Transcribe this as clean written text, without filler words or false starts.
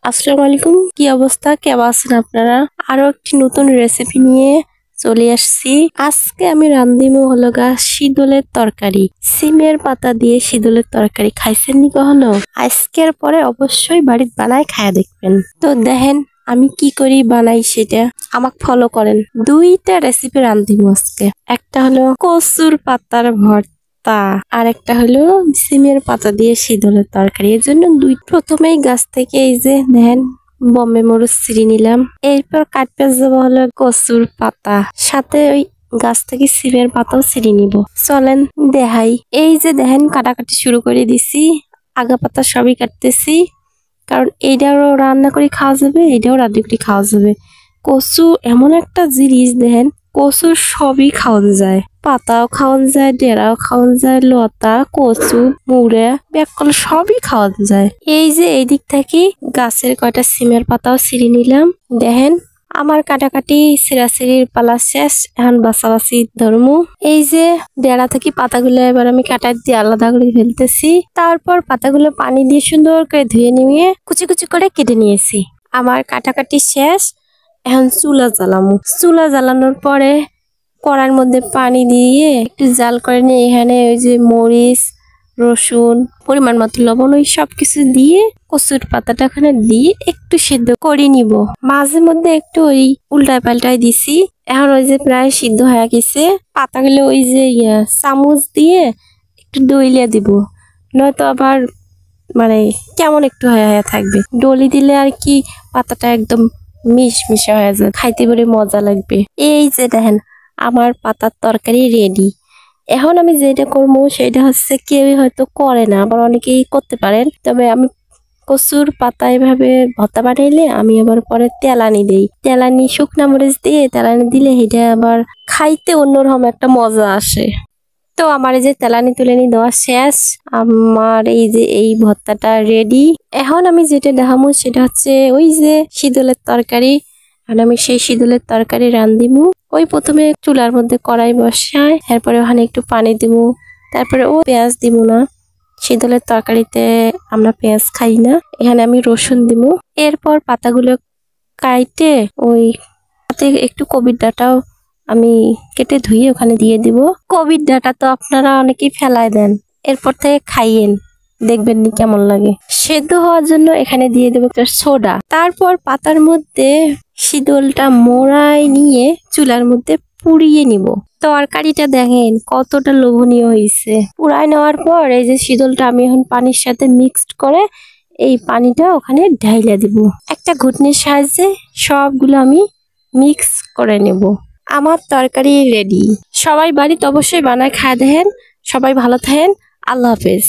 আসসালামু আলাইকুম, কি অবস্থা, কেমন আছেন আপনারা? আরো একটি নতুন রেসিপি নিয়ে চলে আসছি। আজকে আমি রান্ধিমু হলো শীদলের তরকারি। সিমের পাতা দিয়ে শীদলের তরকারি খাইছেন নি কখনো? আজকের পরে অবশ্যই বাড়িতে বানায় খায়া দেখবেন। তো দেখেন আমি কি করি বানাই সেটা আমাকে ফলো করেন। দুইটা রেসিপি রান্ধিমু আজকে। একটা হলো কচুর পাতার ভর্তা, আর একটা হলো সিমের পাতা দিয়ে শীদলের তরকারি। এর জন্য প্রথমেই গাছ থেকে এই যে দেখেন বম্বে মরিচ ছিঁড়ে নিলাম। এরপর কাটতে যাবো হলো কচুর পাতা, সাথে ওই গাছ থেকে সিমের পাতাও ছিঁড়ে নিব। চলেন দেখাই। এই যে দেখেন কাটাকাটি শুরু করে দিছি, আগা পাতা সবই কাটতেছি, কারণ এইটাও রান্না করে খাওয়া যাবে, এটাও রান্না করে খাওয়া যাবে। কচু এমন একটা জিনিস দেখেন, কচুর সবই খাওয়ানো যায়, পাতাও খাওয়ানো যায়, ডেরাও খাওয়ানো যায়, লতা, কচু, মুড়ে, বেকল সবই খাওয়ানো যায়। এই যে এই দিক থেকে গাছের কয়টা সিমের পাতাও ছিঁড়ে নিলাম। দেখেন আমার কাটাকাটি ছিঁড়াছিঁড়ির পালা শেষ, এখন বাছাবাছি ধরমু। এই যে ডেরা থেকে পাতাগুলো এবার আমি কাটা দিয়ে আলাদা করে ফেলতেছি। তারপর পাতাগুলো পানি দিয়ে সুন্দর করে ধুয়ে নিয়ে কুচি কুচি করে কেটে নিয়েছি। আমার কাটাকাটি শেষ, এখন চুলা জ্বালামু। চুলা জ্বালানোর পরে কড়াইয়ের মধ্যে পানি দিয়ে একটু জাল করে নিয়ে এখানে ওই যে মরিচ, রসুন, পরিমাণ মতো লবণ, ওই সবকিছু দিয়ে কচুর পাতাটা ওখানে দিয়ে একটু সিদ্ধ করে নিব। মাঝে মধ্যে একটু ওই উল্টায় পাল্টায় দিছি। এখন ওই যে প্রায় সিদ্ধ হয়ে গেছে। পাতাগুলো ওই যে চামচ দিয়ে একটু ডইলিয়ে দিব, নয়তো আবার মানে কেমন একটু হয়ে থাকবে। ডলি দিলে আর কি পাতাটা একদম মিশমিশে হয়ে যায়, খাইতে বলে মজা লাগবে। এই যে দেখেন আমার পাতার তরকারি রেডি। এখন আমি যেটা করবো সেটা হচ্ছে কেউই হয়তো করে না, আবার অনেকেই করতে পারেন, তবে আমি কচুর পাতা এভাবে ভর্তা বানাইলে আমি আবার পরে তেলানি দেই। তেলানি শুকনা মরিচ দিয়ে তেলানি দিলে এটা আবার খাইতে অন্যরকম একটা মজা আসে। তো আমার এই যে তেলানি তুলানি দেওয়া শেষ, আমার এই যে এই ভর্তাটা রেডি। এখন আমি যেটা দেখাবো সেটা হচ্ছে ওই যে শীদলের তরকারি। আর আমি সেই শীদলের তরকারি রান্ধিমু। ওই প্রথমে চুলার মধ্যে কড়াই বসায়, এরপরে ওখানে একটু পানি দিব, তারপরে ও পেঁয়াজ দিব না, শীদলের তরকারিতে আমরা পেঁয়াজ খাই না। এখানে আমি রসুন দিব। এরপর পাতাগুলো কাইটে ওই সাথে একটু কবির ডাঁটাও আমি কেটে ধুয়ে ওখানে দিয়ে দিব। কবির ডাঁটা তো আপনারা অনেকেই ফেলায় দেন, এরপর থেকে খাইয়েন, দেখবেন নি কেমন লাগে। সেদ্ধ হওয়ার জন্য এখানে দিয়ে দেবো একটা সোডা। তারপর পাতার মধ্যে শীদলটা মোড়ায় নিয়ে চুলার মধ্যে পুড়িয়ে নিব। তরকারিটা দেখেন কতটা লোভনীয় হয়েছে। পুড়ায় নেওয়ার পর এই যে শীদলটা আমি এখন পানির সাথে মিক্সড করে এই পানিটা ওখানে ঢাইলা দিব। একটা ঘুটনির সাহায্যে সবগুলো আমি মিক্স করে নেব। আমার তরকারি রেডি। সবাই বাড়িতে অবশ্যই বানায় খায় দেখেন। সবাই ভালো থাকেন। আল্লাহ হাফেজ।